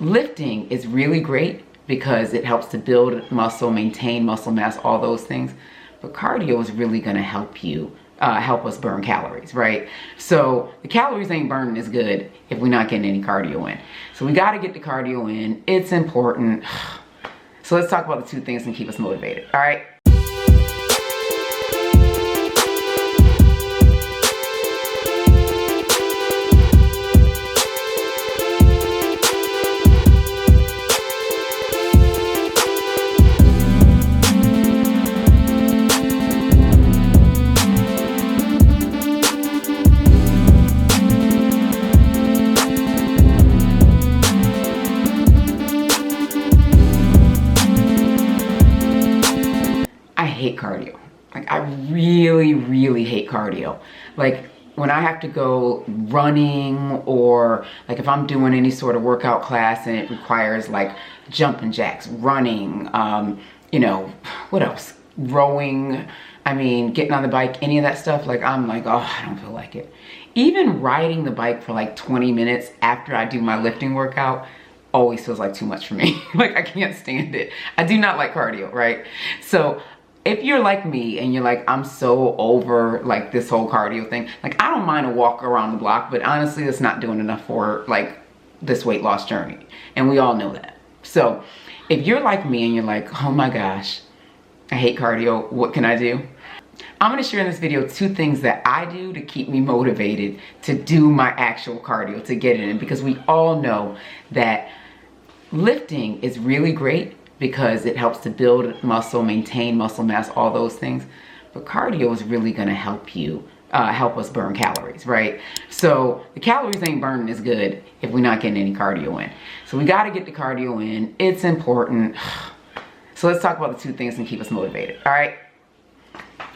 lifting is really great because it helps to build muscle, maintain muscle mass, all those things. But cardio is really going to help you, help us burn calories, right? So the calories ain't burning as good if we're not getting any cardio in. So we got to get the cardio in. It's important. So let's talk about the two things and keep us motivated. All right. I hate cardio. Like, I really hate cardio. Like, when I have to go running, or like if I'm doing any sort of workout class and it requires like jumping jacks, running, you know, what else? Rowing, I mean, getting on the bike, any of that stuff, like I'm like, oh, I don't feel like it. Even riding the bike for like 20 minutes after I do my lifting workout always feels like too much for me. Like, I can't stand it. I do not like cardio, right? So if you're like me and you're like, I'm so over like this whole cardio thing, like I don't mind a walk around the block, but honestly, it's not doing enough for like this weight loss journey. And we all know that. So if you're like me and you're like, oh my gosh, I hate cardio, what can I do? I'm gonna share in this video two things that I do to keep me motivated to do my actual cardio, to get it in, because we all know that lifting is really great because it helps to build muscle, maintain muscle mass, all those things. But cardio is really gonna help you, help us burn calories, right? So the calories ain't burning as good if we're not getting any cardio in. So we gotta get the cardio in, it's important. So let's talk about the two things and keep us motivated, all right?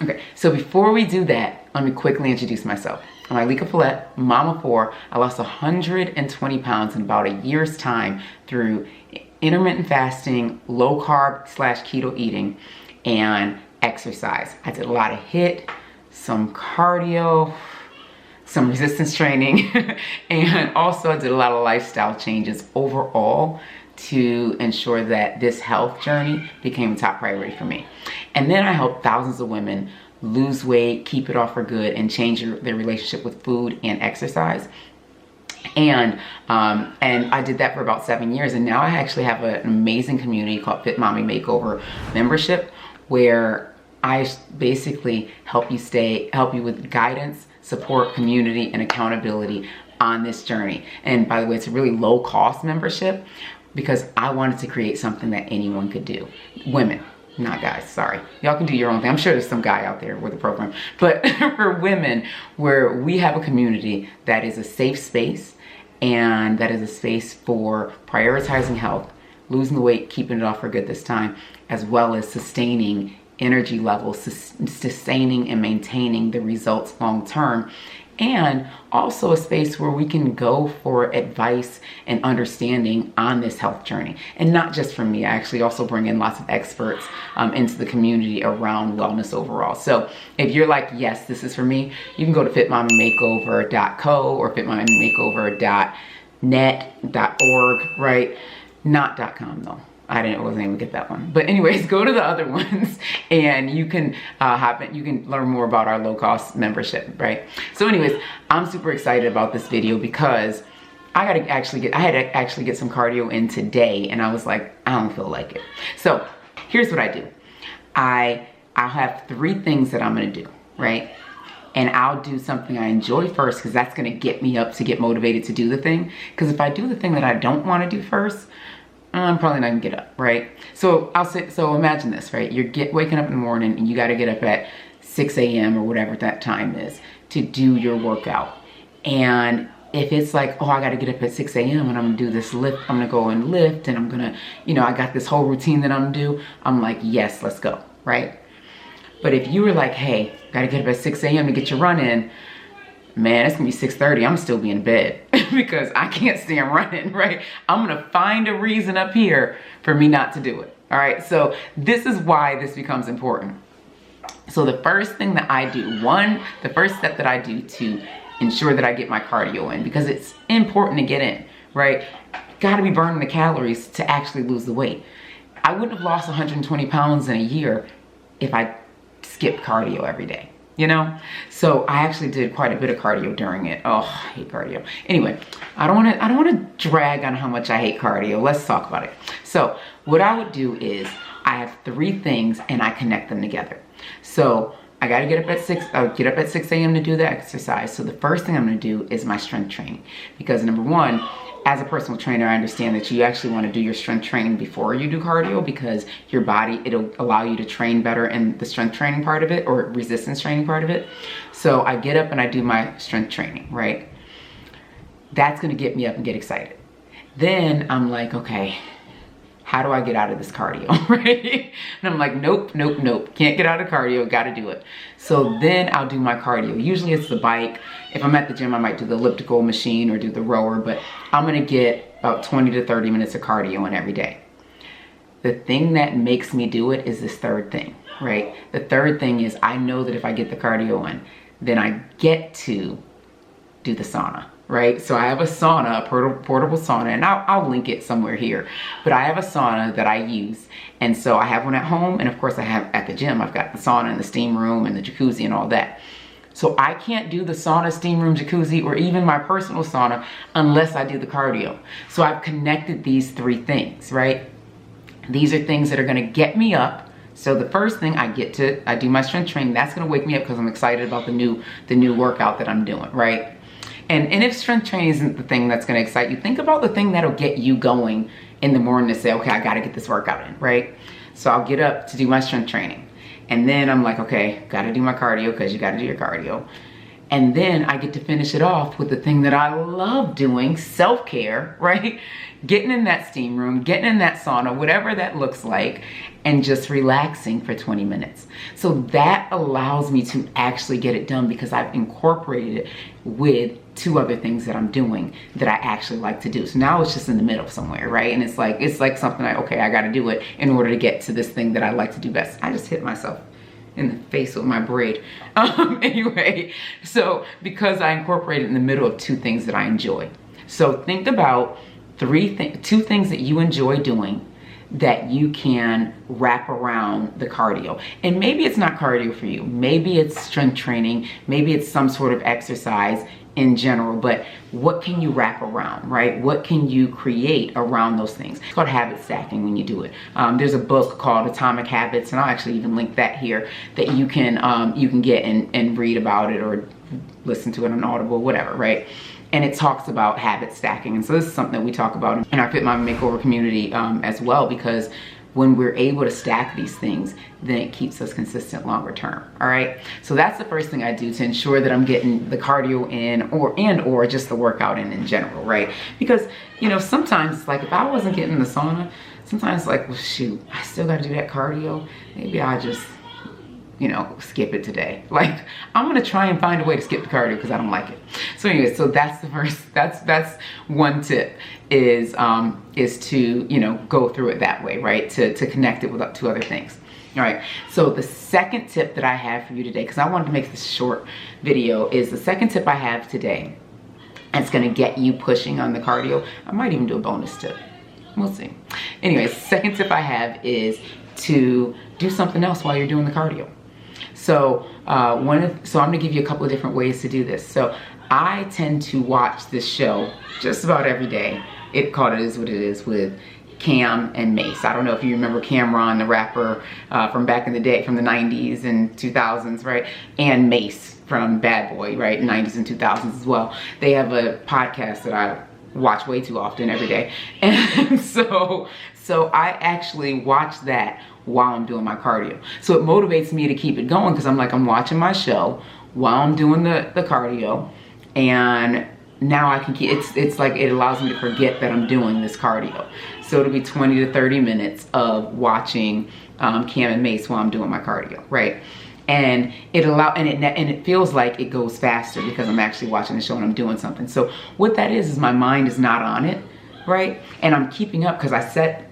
Okay, so before we do that, let me quickly introduce myself. I'm Ileka Falette, mom of 4. I lost 120 pounds in about a year's time through intermittent fasting, low carb / keto eating, and exercise. I did a lot of HIIT, some cardio, some resistance training, and also I did a lot of lifestyle changes overall to ensure that this health journey became a top priority for me. And then I helped thousands of women lose weight, keep it off for good, and change their relationship with food and exercise. And I did that for about 7 years, and now I actually have an amazing community called Fit Mommy Makeover membership, where I basically help you with guidance, support, community, and accountability on this journey. And by the way, it's a really low cost membership because I wanted to create something that anyone could do. Women, not guys, sorry. Y'all can do your own thing. I'm sure there's some guy out there with a program. But for women, where we have a community that is a safe space, and that is a space for prioritizing health, losing the weight, keeping it off for good this time, as well as sustaining energy levels, sustaining and maintaining the results long term, and also a space where we can go for advice and understanding on this health journey. And not just from me, I actually also bring in lots of experts into the community around wellness overall. So if you're like, yes, this is for me, you can go to fitmommymakeover.co or fitmommymakeover.net.org, right? Not .com though. wasn't able to get that one. But anyways, go to the other ones and you can you can learn more about our low cost membership, right? So anyways, I'm super excited about this video because I had to actually get some cardio in today, and I was like, I don't feel like it. So here's what I do. I'll have 3 things that I'm gonna do, right? And I'll do something I enjoy first, because that's gonna get me up to get motivated to do the thing. Because if I do the thing that I don't wanna do first, I'm probably not gonna get up, right? So so imagine this, right? You're waking up in the morning and you gotta get up at 6 a.m. or whatever that time is to do your workout. And if it's like, oh, I gotta get up at 6 a.m. and I'm gonna do this lift, I'm gonna go and lift, and I'm gonna, I got this whole routine that I'm gonna do, I'm like, yes, let's go, right? But if you were like, hey, gotta get up at 6 a.m. to get your run in, man, it's gonna be 6:30, I'm still be in bed because I can't stand running, right? I'm gonna find a reason up here for me not to do it, all right? So this is why this becomes important. So the first thing that I do, the first step that I do to ensure that I get my cardio in, because it's important to get in, right? got to be burning the calories to actually lose the weight. I wouldn't have lost 120 pounds in a year if I skipped cardio every day, you know? So I actually did quite a bit of cardio during it. Oh, I hate cardio. Anyway, I don't want to drag on how much I hate cardio. Let's talk about it. So what I would do is I have 3 things and I connect them together. So I got to get up at 6 a.m. to do the exercise. So the first thing I'm going to do is my strength training, because number one, as a personal trainer, I understand that you actually want to do your strength training before you do cardio, because your body, it'll allow you to train better in the strength training part of it, or resistance training part of it. So I get up and I do my strength training, right? That's going to get me up and get excited. Then I'm like, okay, how do I get out of this cardio, right? And I'm like, nope, can't get out of cardio, gotta do it. So then I'll do my cardio. Usually it's the bike. If I'm at the gym, I might do the elliptical machine or do the rower, but I'm gonna get about 20 to 30 minutes of cardio in every day. The thing that makes me do it is this third thing, right? The third thing is I know that if I get the cardio in, then I get to do the sauna. Right? So I have a sauna, a portable sauna, and I'll link it somewhere here. But I have a sauna that I use. And so I have one at home, and of course I have at the gym. I've got the sauna and the steam room and the jacuzzi and all that. So I can't do the sauna, steam room, jacuzzi, or even my personal sauna unless I do the cardio. So I've connected these 3 things, right? These are things that are gonna get me up. So the first thing I do my strength training. That's gonna wake me up because I'm excited about the new workout that I'm doing, right? And if strength training isn't the thing that's going to excite you, think about the thing that'll get you going in the morning to say, okay, I got to get this workout in, right? So I'll get up to do my strength training. And then I'm like, okay, got to do my cardio, because you got to do your cardio. And then I get to finish it off with the thing that I love doing, self-care, right? Getting in that steam room, getting in that sauna, whatever that looks like, and just relaxing for 20 minutes. So that allows me to actually get it done, because I've incorporated it with 2 other things that I'm doing that I actually like to do. So now it's just in the middle somewhere, right? And it's like something okay, I got to do it in order to get to this thing that I like to do best. I just hit myself in the face with my braid. Anyway, so because I incorporate it in the middle of 2 things that I enjoy. So think about 2 things that you enjoy doing that you can wrap around the cardio. And maybe it's not cardio for you. Maybe it's strength training. Maybe it's some sort of exercise in general, but what can you wrap around, right? What can you create around those things? It's called habit stacking when you do it. There's a book called Atomic Habits, and I'll actually even link that here, that you can get and read about it, or listen to it on Audible, whatever, right? And it talks about habit stacking. And so this is something that we talk about in our Fit Mom Makeover community as well, because when we're able to stack these things, then it keeps us consistent longer term, all right? So that's the first thing I do to ensure that I'm getting the cardio in, or just the workout in general, right? Because, you know, sometimes it's like, if I wasn't getting the sauna, sometimes it's like, well, shoot, I still gotta do that cardio. Maybe I just, you know, skip it today. Like, I'm gonna try and find a way to skip the cardio because I don't like it. So anyway, so that's the first, that's one tip, is to, you know, go through it that way, right? To connect it with 2 other things. All right, so the second tip that I have for you today, because I wanted to make this short video, is the second tip I have today. It's gonna get you pushing on the cardio. I might even do a bonus tip. We'll see. Anyway, second tip I have is to do something else while you're doing the cardio. So I'm gonna give you a couple of different ways to do this. So I tend to watch this show just about every day. It Is What It Is with Cam and Mace. I don't know if you remember Cameron, the rapper from back in the day, from the 90s and 2000s, right? And Mace from Bad Boy, right? 90s and 2000s as well. They have a podcast that I watch way too often every day. And so I actually watch that while I'm doing my cardio. So it motivates me to keep it going, because I'm like, I'm watching my show while I'm doing the cardio, and now I can keep, it's like it allows me to forget that I'm doing this cardio. So it'll be 20 to 30 minutes of watching Cam and Mace while I'm doing my cardio, right? And it feels like it goes faster because I'm actually watching the show and I'm doing something. So what that is my mind is not on it, right? And I'm keeping up because I set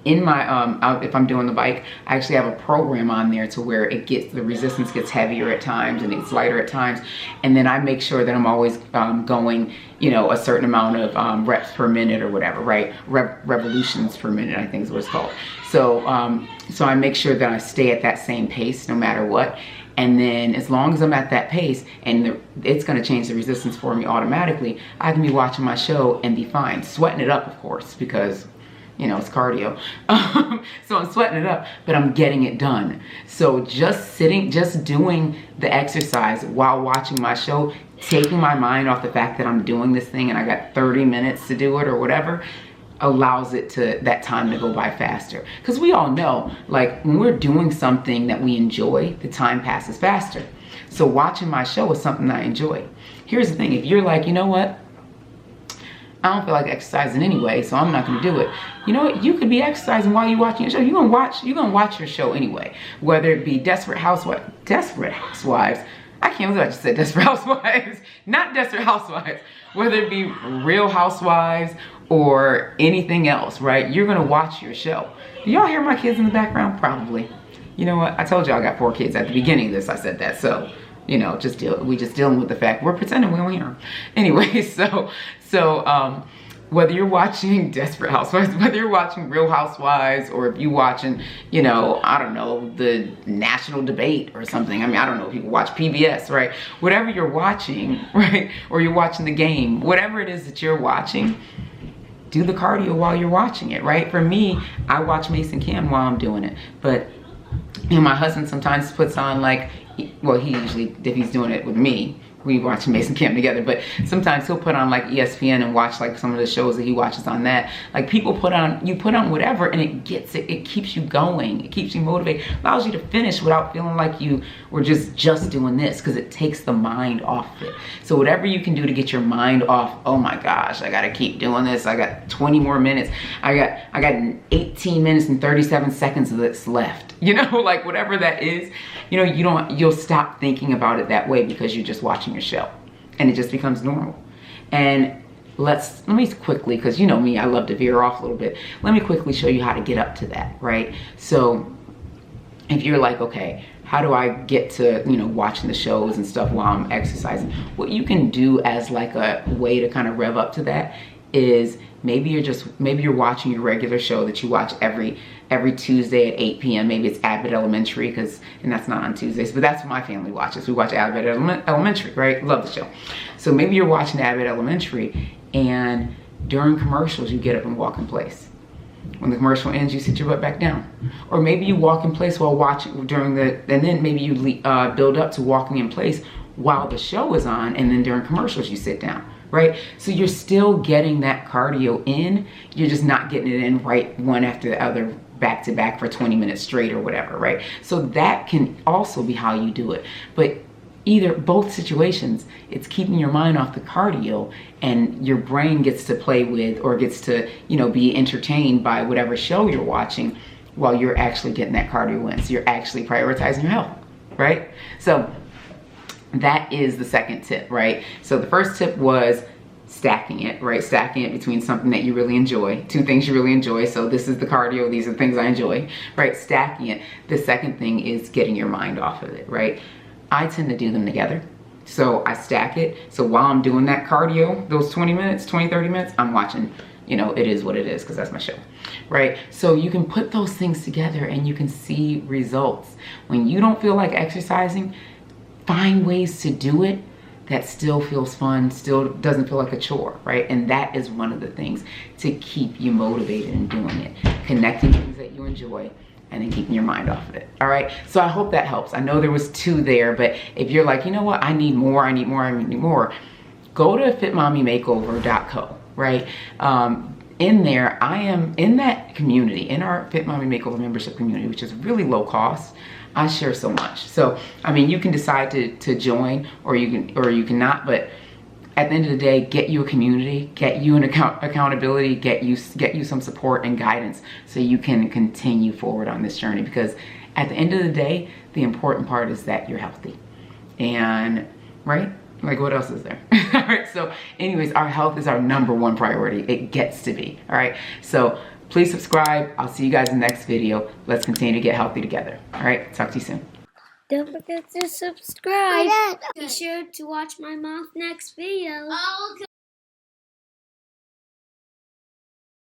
in my, if I'm doing the bike, I actually have a program on there to where it gets, the resistance gets heavier at times and it's lighter at times. And then I make sure that I'm always going, you know, a certain amount of reps per minute or whatever, right? Revolutions per minute, I think is what it's called. So, so I make sure that I stay at that same pace no matter what. And then as long as I'm at that pace and it's going to change the resistance for me automatically, I can be watching my show and be fine. Sweating it up, of course, because, you know, it's cardio. So I'm sweating it up, but I'm getting it done. So just sitting, just doing the exercise while watching my show, taking my mind off the fact that I'm doing this thing and I got 30 minutes to do it or whatever, allows it to, that time to go by faster. Because we all know, like, when we're doing something that we enjoy, the time passes faster. So watching my show is something that I enjoy. Here's the thing, if you're like, you know what, I don't feel like exercising anyway, so I'm not gonna do it. You know what, you could be exercising while you're watching your show. You're gonna watch your show anyway. Whether it be Desperate Housewives, I can't believe I just said Desperate Housewives, not Desperate Housewives. Whether it be Real Housewives or anything else, right? You're gonna watch your show. Do y'all hear my kids in the background? Probably. You know what, I told y'all I got 4 kids at the beginning of this, I said that, so, you know, we just dealing with the fact, we're pretending we don't hear them. Anyway, so whether you're watching Desperate Housewives, whether you're watching Real Housewives, or if you're watching, you know, I don't know, the national debate or something. I mean, I don't know if people watch PBS, right? Whatever you're watching, right? Or you're watching the game, whatever it is that you're watching, do the cardio while you're watching it, right? For me, I watch Mason Cam while I'm doing it. But, you know, my husband sometimes puts on, like, well, he usually, if he's doing it with me, we watch Mason Camp together, but sometimes he'll put on like ESPN and watch like some of the shows that he watches on that. Like, people put on, you put on whatever and it keeps you going. It keeps you motivated, allows you to finish without feeling like you were just doing this, because it takes the mind off it. So whatever you can do to get your mind off, oh my gosh, I gotta keep doing this. I got 20 more minutes. I got 18 minutes and 37 seconds of this left. You know, like whatever that is, you know, you'll stop thinking about it that way because you're just watching your show and it just becomes normal. And let me quickly, because you know me, I love to veer off a little bit. Let me quickly show you how to get up to that, right? So if you're like, okay, how do I get to, you know, watching the shows and stuff while I'm exercising? What you can do as like a way to kind of rev up to that is maybe you're watching your regular show that you watch every Tuesday at 8 p.m. Maybe it's Abbott Elementary, and that's not on Tuesdays, but that's what my family watches. We watch Abbott Elementary, right? Love the show. So maybe you're watching Abbott Elementary, and during commercials, you get up and walk in place. When the commercial ends, you sit your butt back down. Or maybe you walk in place while watching and then maybe you build up to walking in place while the show is on, and then during commercials, you sit down. Right? So you're still getting that cardio in, you're just not getting it in right one after the other, back to back for 20 minutes straight or whatever, right? So that can also be how you do it. But both situations, it's keeping your mind off the cardio and your brain gets to play with, or gets to, you know, be entertained by whatever show you're watching while you're actually getting that cardio in. So you're actually prioritizing your health, right? So that is the second tip, right? So the first tip was stacking it, right? Stacking it between something that you really enjoy, 2 things you really enjoy. So this is the cardio, these are the things I enjoy, right? Stacking it. The second thing is getting your mind off of it, right? I tend to do them together. So I stack it. So while I'm doing that cardio, those 20 minutes, 20, 30 minutes, I'm watching, you know, It Is What It Is, because that's my show, right? So you can put those things together and you can see results. When you don't feel like exercising, find ways to do it that still feels fun, still doesn't feel like a chore, right? And that is one of the things to keep you motivated in doing it. Connecting things that you enjoy and then keeping your mind off of it, all right? So I hope that helps. I know there was 2 there, but if you're like, you know what, I need more, go to fitmommymakeover.co, right? In there, I am in that community, in our Fit Mommy Makeover membership community, which is really low cost. I share so much. So, I mean, you can decide to join, or you can not, but at the end of the day, get you a community, get you an accountability, get you some support and guidance so you can continue forward on this journey. Because at the end of the day, the important part is that you're healthy. And, right? Like, what else is there? All right, so anyways, our health is our #1 priority. It gets to be, all right? So Please subscribe. I'll see you guys in the next video. Let's continue to get healthy together. All right, talk to you soon. Don't forget to subscribe. Be sure to watch my mom's next video.